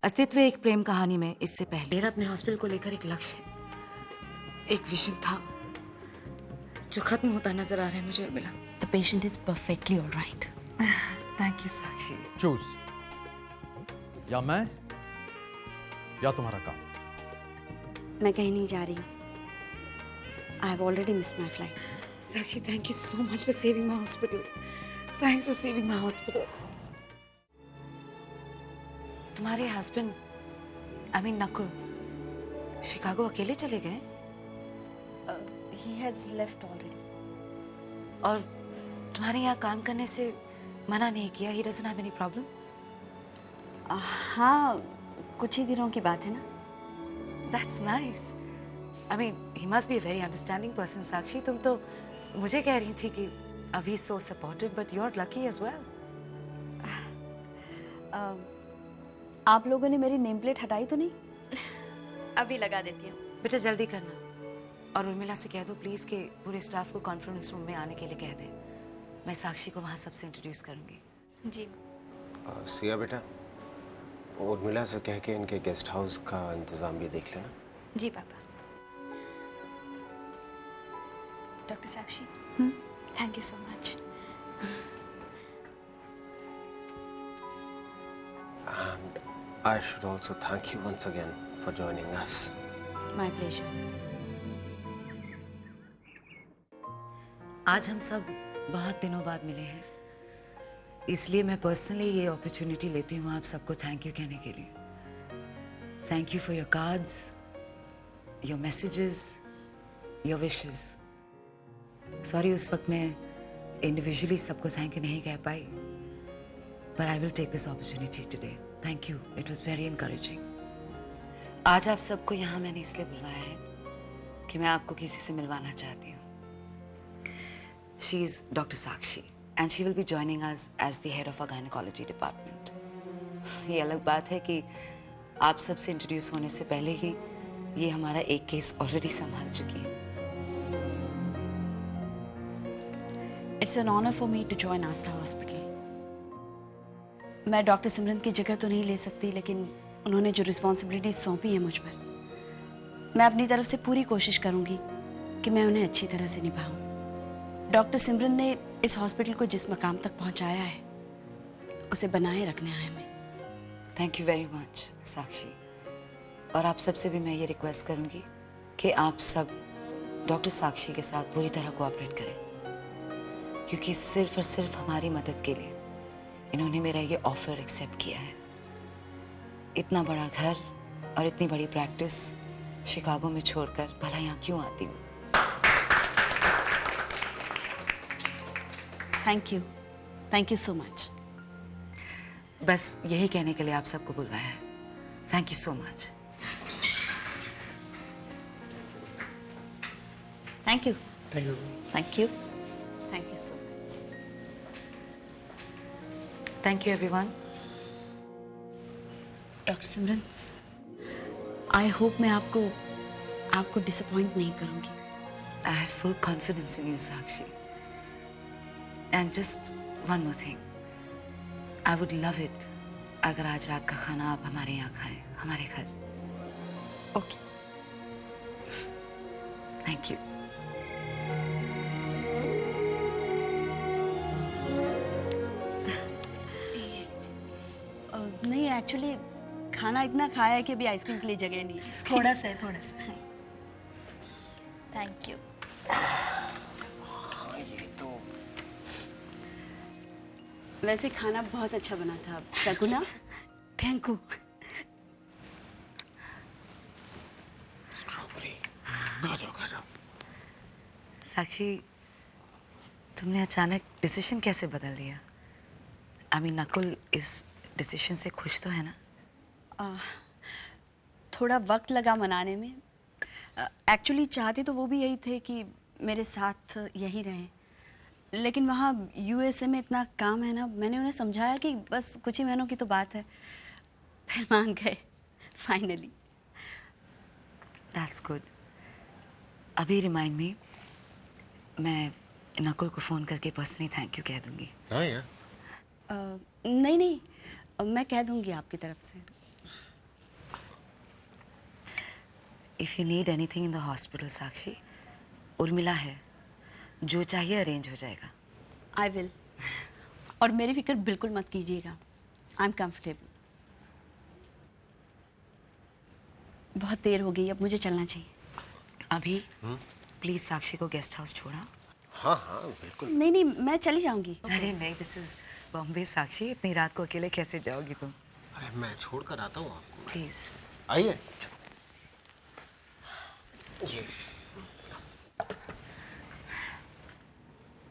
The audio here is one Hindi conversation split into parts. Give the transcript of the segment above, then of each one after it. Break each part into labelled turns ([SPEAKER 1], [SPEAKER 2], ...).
[SPEAKER 1] अस्तित्व एक प्रेम कहानी में इससे पहले
[SPEAKER 2] मेरा अपने हॉस्पिटल को लेकर एक लक्ष्य है, एक विजन था जो खत्म होता नजर आ रहा है मुझे और मिला।
[SPEAKER 3] The patient is perfectly all right.
[SPEAKER 1] Thank you Sakshi.
[SPEAKER 4] Choose, या मैं या तुम्हारा काम।
[SPEAKER 3] मैं कहीं नहीं जा रही हूँ। I have already missed my flight.
[SPEAKER 2] Sakshi, thank you so much for saving my hospital. Thanks for saving my hospital.
[SPEAKER 1] तुम्हारे husband I mean Nakul Chicago अकेले चले गए?
[SPEAKER 3] He has left already.
[SPEAKER 1] और तुम्हारे यहाँ काम करने से मना नहीं किया? He doesn't have any problem?
[SPEAKER 3] हाँ, कुछ ही दिनों की बात है ना।
[SPEAKER 1] That's nice. I mean, he must be a very understanding person. साक्षी, तुम तो मुझे कह रही थी कि अभी so supportive, but you're lucky as well.
[SPEAKER 3] आप लोगों ने मेरी नेम प्लेट हटाई तो नहीं? अभी लगा देती हूँ।
[SPEAKER 1] बेटा जल्दी करना और उर्मिला से कह दो प्लीज कि पूरे स्टाफ को कॉन्फ्रेंस रूम में आने के लिए कह दे। मैं साक्षी को वहाँ सबसे इंट्रोड्यूस करूंगी।
[SPEAKER 3] जी।
[SPEAKER 5] सिया बेटा, उर्मिला से कह के इनके गेस्ट हाउस का इंतजाम भी देख लेना।
[SPEAKER 3] जी पापा।
[SPEAKER 6] Doctor Sakshi, thank you so much.
[SPEAKER 5] And I should also thank you once again for joining us.
[SPEAKER 3] My pleasure.
[SPEAKER 1] आज हम सब बहुत दिनों बाद मिले हैं, इसलिए मैं पर्सनली ये अपॉर्चुनिटी लेती हूँ आप सबको थैंक यू कहने के लिए। Thank you for your cards, your messages, your wishes. Sorry उस वक्त मैं इंडिविजुअली सबको थैंक यू नहीं कह पाई, but I will take this opportunity today. Thank you. It was very encouraging. आज आप सबको यहाँ मैंने इसलिए बुलाया है कि मैं आपको किसी से मिलवाना चाहती हूँ। She is Dr. Sakshi and she will be joining us as the head of our gynecology department. ये अलग बात है कि आप सबसे इंट्रोड्यूस होने से पहले ही ये हमारा एक केस ऑलरेडी संभाल चुकी है।
[SPEAKER 3] It's an honor for me to join Aastha Hospital. मैं डॉक्टर सिमरन की जगह तो नहीं ले सकती, लेकिन उन्होंने जो रिस्पॉन्सिबिलिटी सौंपी है मुझ पर, मैं अपनी तरफ से पूरी कोशिश करूंगी कि मैं उन्हें अच्छी तरह से निभाऊं। डॉक्टर सिमरन ने इस हॉस्पिटल को जिस मकाम तक पहुंचाया है, उसे बनाए रखना है हमें।
[SPEAKER 1] थैंक यू वेरी मच साक्षी। और आप सबसे भी मैं ये रिक्वेस्ट करूंगी कि आप सब डॉक्टर साक्षी के साथ पूरी तरह कोऑपरेट करें, क्योंकि सिर्फ और सिर्फ हमारी मदद के लिए इन्होंने मेरा ये ऑफर एक्सेप्ट किया है। इतना बड़ा घर और इतनी बड़ी प्रैक्टिस शिकागो में छोड़कर भला यहाँ क्यों आती हूँ?
[SPEAKER 3] Thank you so much.
[SPEAKER 1] बस यही कहने के लिए आप सबको बुलाया है। Thank you so much.
[SPEAKER 3] Thank you.
[SPEAKER 4] Thank you.
[SPEAKER 3] Thank you. Thank you so much.
[SPEAKER 1] Thank you everyone.
[SPEAKER 3] Doctor Simran, I hope मैं आपको डिसअपॉइंट नहीं करूंगी।
[SPEAKER 1] I have full confidence in you, Sakshi. And just one more thing. I would love it अगर आज रात का खाना आप हमारे यहाँ खाएं, हमारे घर।
[SPEAKER 3] ओके।
[SPEAKER 1] Thank you.
[SPEAKER 3] नहीं, एक्चुअली खाना इतना खाया है कि अभी आइसक्रीम के लिए जगह नहीं है।
[SPEAKER 6] थोड़ा सा है, थोड़ा सा। Thank you.
[SPEAKER 5] हाँ, ये तो
[SPEAKER 3] वैसे खाना बहुत अच्छा बना था शकुना। Thank you.
[SPEAKER 5] स्ट्रॉबेरी, खा जाओ खा जाओ।
[SPEAKER 1] साक्षी, तुमने अचानक डिसीजन कैसे बदल दिया? I mean, नकुल इस डिसीजन से खुश तो है ना?
[SPEAKER 3] थोड़ा वक्त लगा मनाने में। एक्चुअली चाहते तो वो भी यही थे कि मेरे साथ यहीं रहें, लेकिन वहाँ यूएसए में इतना काम है ना, मैंने उन्हें समझाया कि बस कुछ ही महीनों की तो बात है, फिर मान गए फाइनली।
[SPEAKER 1] That's good. अभी रिमाइंड मी, मैं नकुल को फोन करके पर्सनली थैंक यू कह दूंगी।
[SPEAKER 5] हाँ यार।
[SPEAKER 3] नहीं, मैं कह दूंगी आपकी तरफ से।
[SPEAKER 1] If you need anything in the hospital Sakshi, Urmila है, जो चाहिए अरेंज हो जाएगा।
[SPEAKER 3] I will. और मेरी फिक्र बिल्कुल मत कीजिएगा, आई एम कंफर्टेबल। बहुत देर हो गई, अब मुझे चलना चाहिए।
[SPEAKER 1] अभी प्लीज साक्षी को गेस्ट हाउस छोड़ा।
[SPEAKER 5] हाँ हाँ बिल्कुल।
[SPEAKER 3] नहीं नहीं, मैं चली जाऊंगी।
[SPEAKER 1] अरे नहीं, दिस इज बॉम्बे साक्षी, इतनी रात को अकेले कैसे जाओगी तुम?
[SPEAKER 5] अरे मैं छोड़ कर आता हूँ आपको।
[SPEAKER 1] प्लीज।
[SPEAKER 5] आइए। ये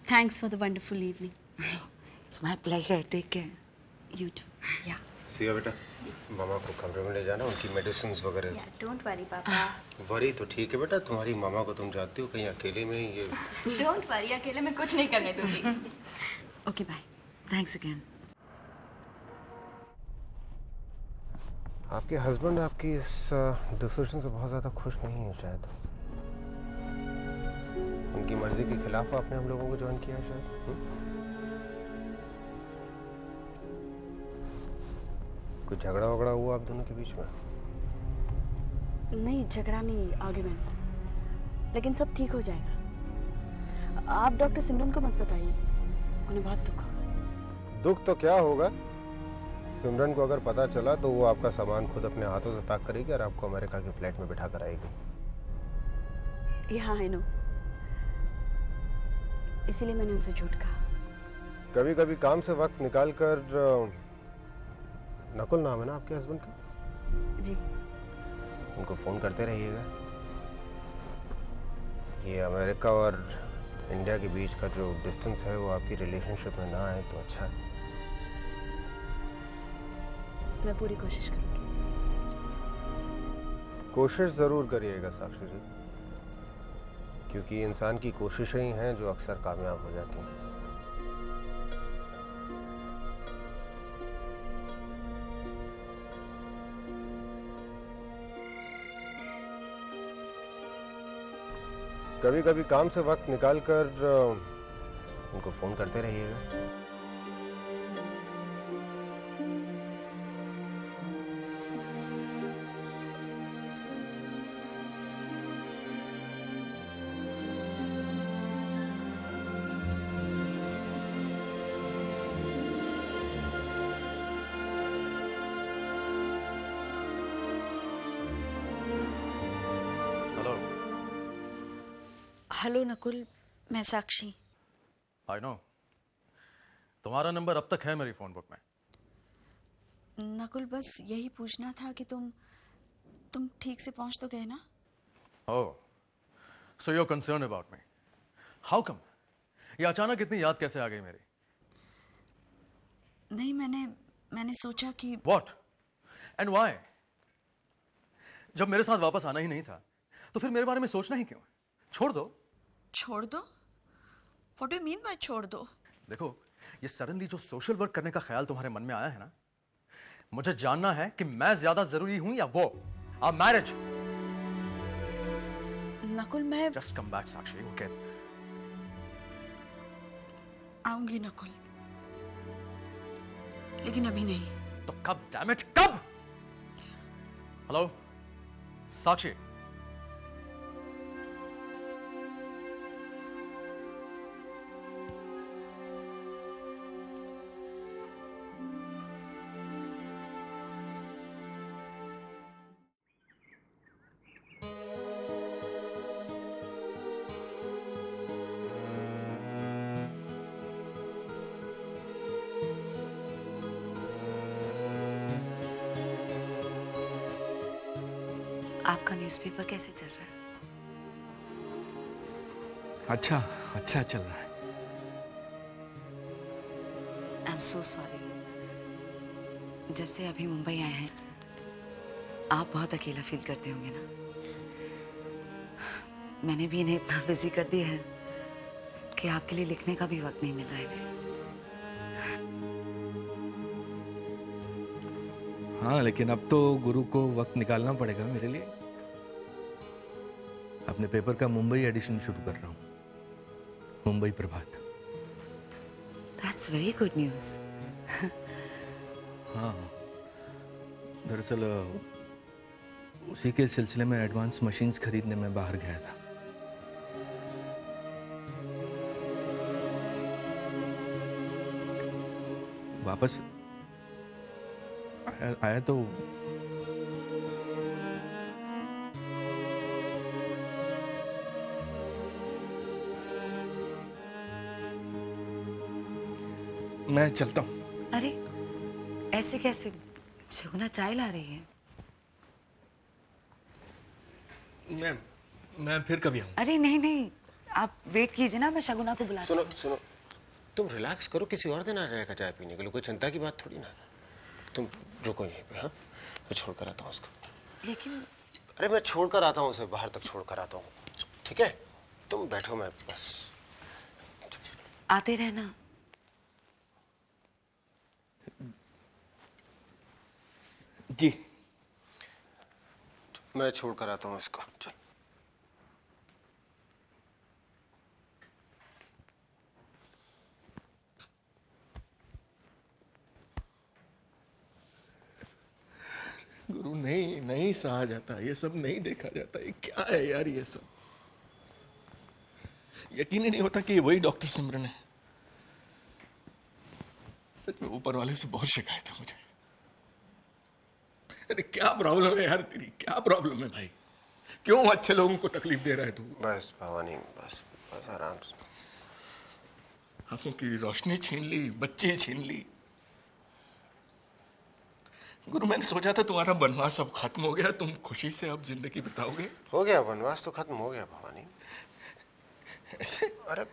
[SPEAKER 3] thanks for the wonderful evening.
[SPEAKER 1] It's my pleasure, take care.
[SPEAKER 3] You too.
[SPEAKER 1] या
[SPEAKER 5] सिया बेटा, मामा को कमरे में ले जाना, उनकी मेडिसिन वगैरह।
[SPEAKER 6] डोंट वरी पापा।
[SPEAKER 5] वरी तो ठीक है बेटा, तुम्हारी मामा को तुम जानती हो, कहीं अकेले में ये।
[SPEAKER 6] डोंट वरी, अकेले में कुछ नहीं करने दूंगी।
[SPEAKER 3] Okay bye.
[SPEAKER 1] Thanks again.
[SPEAKER 5] आपके हस्बैंड आपकी इस डिसीजन से बहुत ज़्यादा खुश नहीं है शायद। उनकी मर्जी के खिलाफ आपने हम लोगों को ज्वाइन किया शायद। कुछ झगड़ा वगड़ा हुआ आप दोनों के बीच में?
[SPEAKER 3] नहीं, झगड़ा नहीं, आर्ग्यूमेंट। लेकिन सब ठीक हो जाएगा। आप डॉक्टर सिमरन को मत बताइए, उन्हें बहुत दुख होगा।
[SPEAKER 5] दुख तो क्या होगा, सिमरन को अगर पता चला तो वो आपका सामान खुद अपने हाथों से पैक करेगी और आपको अमेरिका के फ्लैट में बिठा कर आएगी।
[SPEAKER 3] हाँ, आई नो, इसीलिए मैंने उनसे झूठ कहा।
[SPEAKER 5] कभी कभी काम से वक्त निकाल कर, नकुल नाम है ना आपके हस्बैंड का?
[SPEAKER 3] जी।
[SPEAKER 5] उनको फोन करते रहिएगा। ये अमेरिका और इंडिया के बीच का जो डिस्टेंस है वो आपकी रिलेशनशिप में ना आए तो अच्छा है।
[SPEAKER 3] मैं पूरी कोशिश करूंगी।
[SPEAKER 5] कोशिश जरूर करिएगा साक्षी जी, क्योंकि इंसान की कोशिशें ही हैं जो अक्सर कामयाब हो जाती हैं। कभी कभी काम से वक्त निकाल कर उनको फोन करते रहिएगा।
[SPEAKER 2] हेलो नकुल, मैं साक्षी।
[SPEAKER 4] आई नो, तुम्हारा नंबर अब तक है मेरी फोन बुक में।
[SPEAKER 2] नकुल, बस यही पूछना था कि तुम ठीक से पहुंच तो गए ना?
[SPEAKER 4] Oh, so you are concern about me. How come? ये अचानक इतनी याद कैसे आ गई मेरी?
[SPEAKER 2] नहीं, मैंने सोचा कि
[SPEAKER 4] व्हाट एंड व्हाई? जब मेरे साथ वापस आना ही नहीं था तो फिर मेरे बारे में सोचना ही क्यों? छोड़ दो।
[SPEAKER 2] छोड़ दो? What do you mean by छोड़ दो?
[SPEAKER 4] देखो, ये सडनली जो सोशल वर्क करने का ख्याल तुम्हारे मन में आया है ना, मुझे जानना है कि मैं ज्यादा जरूरी हूं या वो, आवर मैरिज।
[SPEAKER 2] नकुल, मैं
[SPEAKER 4] just come back Sakshi, okay?
[SPEAKER 2] आऊंगी नकुल, लेकिन अभी नहीं।
[SPEAKER 4] तो कब? डैम इट, कब? हेलो साक्षी,
[SPEAKER 1] आपका न्यूज़पेपर कैसे चल रहा है?
[SPEAKER 7] अच्छा अच्छा चल रहा है।
[SPEAKER 1] I am so sorry. जब से अभी मुंबई आए हैं, आप बहुत अकेला फील करते होंगे ना? मैंने भी इन्हें इतना बिजी कर दिया है कि आपके लिए लिखने का भी वक्त नहीं मिल रहा है।
[SPEAKER 7] हाँ, लेकिन अब तो गुरु को वक्त निकालना पड़ेगा मेरे लिए। अपने पेपर का मुंबई एडिशन शुरू कर रहा हूँ, मुंबई प्रभात।
[SPEAKER 1] That's very good news.
[SPEAKER 7] हाँ, दरअसल उसी के सिलसिले में एडवांस मशीन्स खरीदने में बाहर गया था। वापस आया तो मैं चलता हूं।
[SPEAKER 1] अरे ऐसे कैसे? शगुना चाय ला रही है।
[SPEAKER 7] मैं फिर कभी आऊं।
[SPEAKER 1] अरे नहीं नहीं, आप वेट कीजिए ना, मैं शगुना को बुलाती हूँ।
[SPEAKER 5] सुनो, तुम रिलैक्स करो, किसी और दिन आ जाएगा चाय पीने के लिए, कोई चिंता की बात थोड़ी ना। तुम रुको यहीं पे। हाँ, मैं छोड़ कर आता हूँ उसको।
[SPEAKER 1] लेकिन
[SPEAKER 5] अरे मैं छोड़ कर आता हूँ उसे, बाहर तक छोड़ कर आता हूँ, ठीक है? तुम बैठो, मैं बस
[SPEAKER 1] आते रहना।
[SPEAKER 7] जी,
[SPEAKER 5] मैं छोड़ कर आता हूँ इसको। चल।
[SPEAKER 7] गुरु नहीं सहा जाता, ये सब नहीं देखा जाता। ये क्या है यार, ये सब यकीन ही नहीं होता कि ये वही डॉक्टर सिमरन है। सच में ऊपर वाले से बहुत शिकायत है मुझे। अरे क्या प्रॉब्लम है यार तेरी, क्या प्रॉब्लम है भाई? क्यों अच्छे लोगों को तकलीफ दे रहा है तू?
[SPEAKER 5] बस भवानी, बस बस आराम से।
[SPEAKER 7] आंखों की रोशनी छीन ली, बच्चे छीन ली। गुरु मैंने सोचा था तुम्हारा वनवास अब खत्म हो गया, तुम खुशी से अब जिंदगी बिताओगे।
[SPEAKER 5] हो गया वनवास तो खत्म हो गया भवानी।
[SPEAKER 7] ऐसे?
[SPEAKER 5] अरे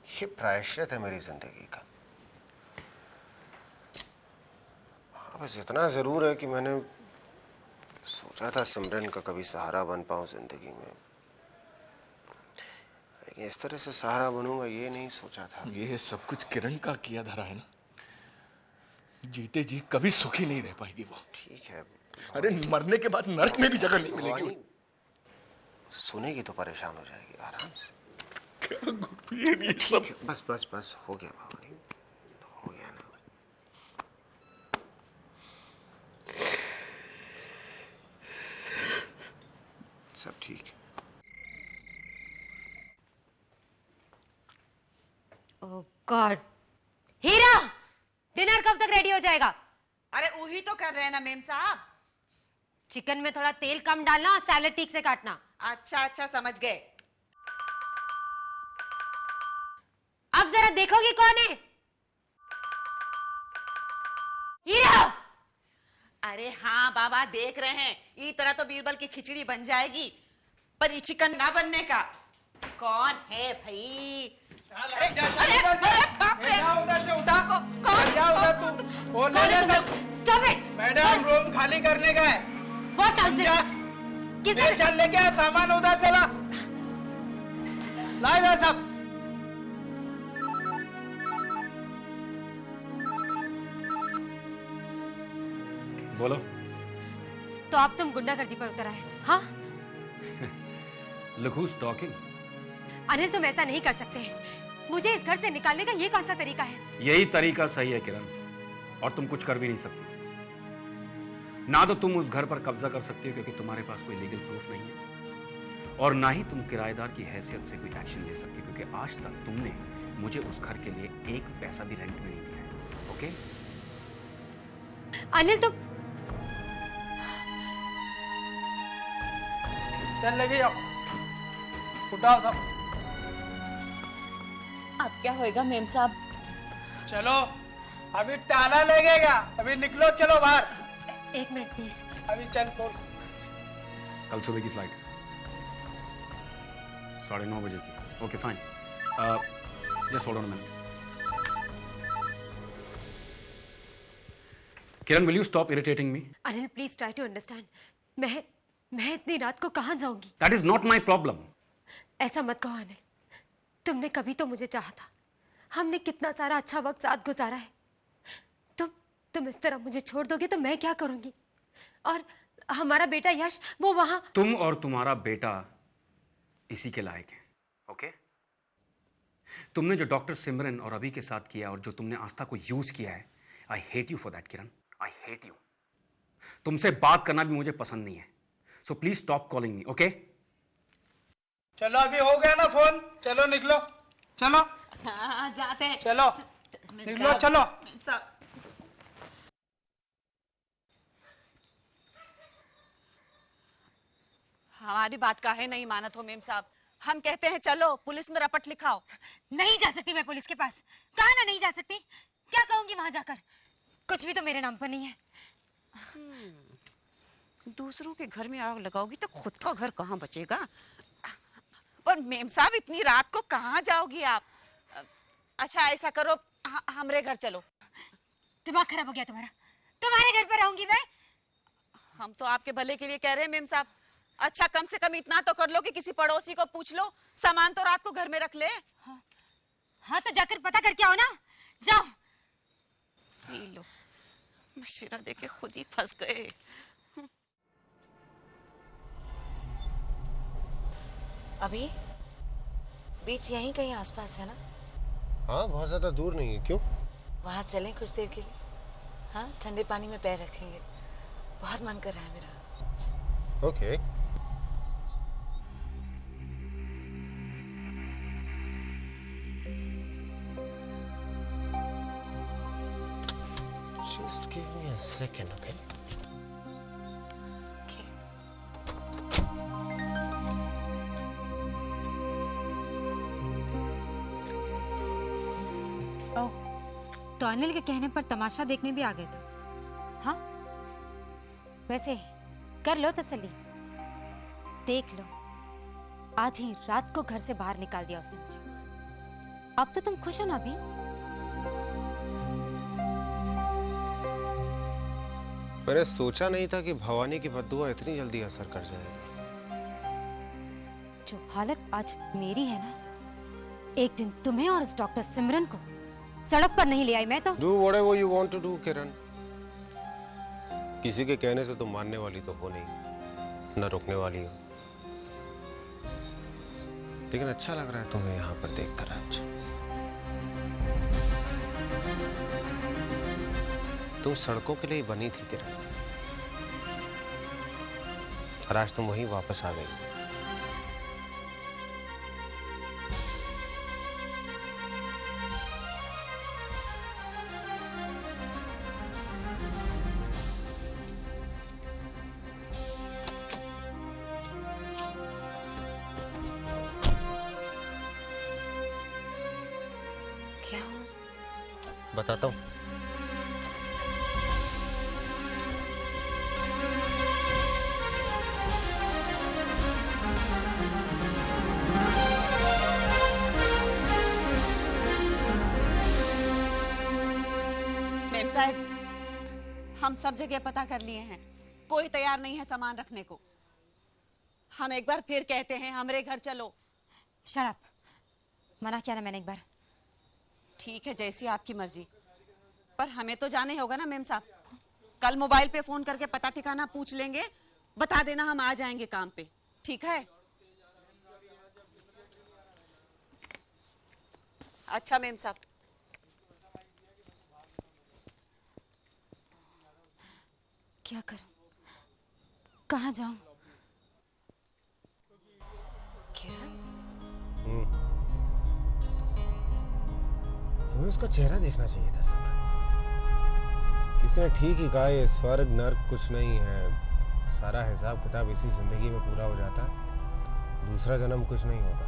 [SPEAKER 5] ये प्रायश्चित है मेरी जिंदगी का। बस इतना जरूर है कि मैंने सोचा था सिमरन का कभी सहारा बन पाऊं जिंदगी में, लेकिन इस तरह से सहारा बनूंगा ये नहीं सोचा था।
[SPEAKER 7] ये सब कुछ किरण का किया धरा है ना। जीते जी कभी सुखी नहीं रह पाएगी वो।
[SPEAKER 5] ठीक है।
[SPEAKER 7] अरे मरने के बाद नरक में भी जगह नहीं मिलेगी।
[SPEAKER 5] भवानी सुनेगी तो परेशान हो जाएगी, आराम से।
[SPEAKER 7] क्या गुरु ये सब?
[SPEAKER 5] बस बस बस हो गया भवानी, हो गया ना। सब ठीक है।
[SPEAKER 8] ओह गॉड, हीरा डिनर कब तक रेडी हो जाएगा?
[SPEAKER 9] अरे वही तो कर रहे हैं ना मेम साहब।
[SPEAKER 8] चिकन में थोड़ा तेल कम डालना और सैलेड ठीक से काटना।
[SPEAKER 9] अच्छा अच्छा समझ गए।
[SPEAKER 8] अब जरा देखोगी कौन है? हीरा!
[SPEAKER 9] अरे हाँ बाबा देख रहे हैं, ये तरह तो बीरबल की खिचड़ी बन जाएगी, पर ये चिकन ना बनने का। कौन है भाई? अरे बाप रे!
[SPEAKER 10] उधर से उठा।
[SPEAKER 9] कौन?
[SPEAKER 10] जा उधर तू। बोल ले सब।
[SPEAKER 8] Stop it!
[SPEAKER 10] मैडम रूम खाली करने का है।
[SPEAKER 8] What nonsense! किसने?
[SPEAKER 10] चल लेके आ सामान, उधर से ला। ला इधर सब।
[SPEAKER 11] बोलो।
[SPEAKER 8] तो अब तुम गुंडागर्दी पर उतर आए, हाँ?
[SPEAKER 11] Look who's talking?
[SPEAKER 8] अनिल तुम ऐसा नहीं कर सकते। मुझे इस घर से निकालने का ये कौन सा तरीका है?
[SPEAKER 11] यही तरीका सही है किरण, और तुम कुछ कर भी नहीं सकती। ना तो तुम उस घर पर कब्जा कर सकती हो क्योंकि तुम्हारे पास कोई लीगल प्रूफ नहीं है, और ना ही तुम किराएदार की हैसियत से कोई एक्शन ले सकती क्योंकि आज तक तुमने मुझे उस घर के लिए एक पैसा भी रेंट में नहीं दिया है। ओके?
[SPEAKER 8] अनिल तुम
[SPEAKER 10] चल लेके जाओ, उठाओ सब।
[SPEAKER 9] अब क्या होएगा मेम साहब?
[SPEAKER 10] चलो अभी ताला लगेगा, अभी निकलो, चलो बाहर।
[SPEAKER 8] एक मिनट प्लीज।
[SPEAKER 10] अभी चल बोल।
[SPEAKER 11] कल सुबह की फ्लाइट 9:30 बजे की। Okay fine, just hold on a minute. Kiran, will you stop irritating me?
[SPEAKER 8] Anil please try to understand. मैं इतनी रात को कहां जाऊंगी?
[SPEAKER 11] That is not my problem.
[SPEAKER 8] ऐसा मत कहो अनिल, तुमने कभी तो मुझे चाहा था, हमने कितना सारा अच्छा वक्त साथ गुजारा है। तुम इस तरह मुझे छोड़ दोगे तो मैं क्या करूंगी? और हमारा बेटा यश, वो वहां।
[SPEAKER 11] तुम और तुम्हारा बेटा इसी के लायक है। ओके? तुमने जो डॉक्टर सिमरन और अभी के साथ किया और जो तुमने आस्था को यूज किया है, I hate you for that Kiran, I hate you. तुमसे बात करना भी मुझे पसंद नहीं है। So please stop calling me, okay?
[SPEAKER 10] चलो अभी हो गया ना फोन, चलो निकलो, चलो।
[SPEAKER 9] हाँ जाते हैं।
[SPEAKER 10] चलो निकलो, चलो।
[SPEAKER 9] हमारी बात काहे नहीं मानत हो मेम साहब? हम कहते हैं चलो पुलिस में रपट लिखाओ।
[SPEAKER 8] नहीं जा सकती मैं पुलिस के पास। कहा ना नहीं जा सकती। क्या कहूंगी वहां जाकर? कुछ भी तो मेरे नाम पर नहीं है।
[SPEAKER 9] दूसरों के घर में आग लगाओगी तो खुद का घर कहाँ बचेगा? और मेम साहब इतनी रात को कहाँ जाओगी आप? अच्छा ऐसा करो, हमरे घर चलो।
[SPEAKER 8] दिमाग खराब हो गया तुम्हारा? तुम्हारे घर पर रहूंगी मैं?
[SPEAKER 9] हम तो आपके भले के लिए कह रहे हैं मेम साहब। अच्छा कम से कम इतना तो कर लो कि किसी पड़ोसी को पूछ लो, सामान तो रात को घर में रख ले।
[SPEAKER 8] हाँ तो जाकर पता करके आओ ना, जाओ।
[SPEAKER 9] ये लो, मशवरा देके खुद ही फंस गए।
[SPEAKER 2] अभी बीच यहीं कहीं आसपास है ना?
[SPEAKER 5] हाँ, बहुत ज्यादा दूर नहीं है। क्यों?
[SPEAKER 2] वहां चलें कुछ देर के लिए? हाँ, ठंडे पानी में पैर रखेंगे। बहुत मन कर रहा है मेरा।
[SPEAKER 5] Okay. Just give me a second, okay?
[SPEAKER 8] तो अनिल के कहने पर तमाशा देखने भी आ गए थे? हाँ, वैसे कर लो तसल्ली। देख लो, आधी रात को घर से बाहर निकाल दिया उसने मुझे। अब तो तुम खुश हो ना अभी?
[SPEAKER 5] मैंने सोचा नहीं था कि भवानी की बद्दुआ इतनी जल्दी असर कर जाएगी।
[SPEAKER 8] जो हालत आज मेरी है ना, एक दिन तुम्हें और उस डॉक्टर सिमरन को सड़क पर नहीं ले आई मैं तो।
[SPEAKER 5] Do whatever you want to do, किरण। किसी के कहने से तुम मानने वाली तो हो नहीं, न रोकने वाली हो। लेकिन अच्छा लग रहा है तुम्हें यहाँ पर देखकर आज। तुम सड़कों के लिए बनी थी किरण, और आज तुम वहीं वापस आ गई।
[SPEAKER 2] क्या हो?
[SPEAKER 5] बताता हूँ।
[SPEAKER 9] मेम साहब, हम सब जगह पता कर लिए हैं, कोई तैयार नहीं है सामान रखने को। हम एक बार फिर कहते हैं हमरे घर चलो।
[SPEAKER 8] शट अप, मना किया ना मैंने एक बार।
[SPEAKER 9] ठीक है, जैसी आपकी मर्जी, पर हमें तो जाने होगा ना मेम साहब। कल मोबाइल पे फोन करके पता ठिकाना पूछ लेंगे, बता देना हम आ जाएंगे काम पे, ठीक है? अच्छा मेम साहब।
[SPEAKER 8] क्या करूं, कहाँ जाऊं?
[SPEAKER 5] तुम्हें उसका चेहरा देखना चाहिए था सिमरन। किसी ने ठीक ही कहा, ये स्वर्ग नर्क कुछ नहीं है, सारा हिसाब किताब इसी जिंदगी में पूरा हो जाता है, दूसरा जन्म कुछ नहीं होता।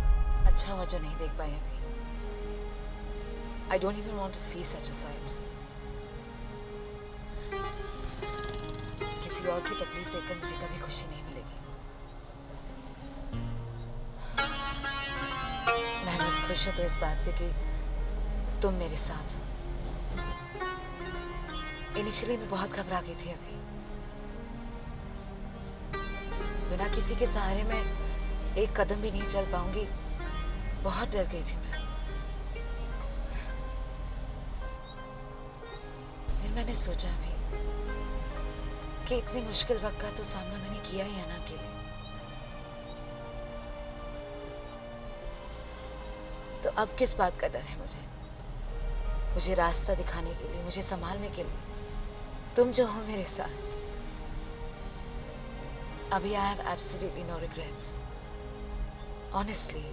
[SPEAKER 2] अच्छा हुआ जो नहीं देख पाए अभी। I don't even want to see such a sight. किसी और की तकलीफ देखकर मुझे कभी खुशी नहीं मिलेगी। मैं बस खुश हूं तो इस बात से कि तुम मेरे साथ हो। इनिशियली मैं बहुत घबरा गई थी अभी। बिना किसी के सहारे में एक कदम भी नहीं चल पाऊंगी, बहुत डर गई थी मैं। फिर मैंने सोचा भी कि इतनी मुश्किल वक्त का तो सामना मैंने किया ही है ना अकेले। तो अब किस बात का डर है मुझे? मुझे रास्ता दिखाने के लिए, मुझे संभालने के लिए तुम जो हो मेरे साथ,
[SPEAKER 1] Abhi, I have absolutely no regrets. Honestly.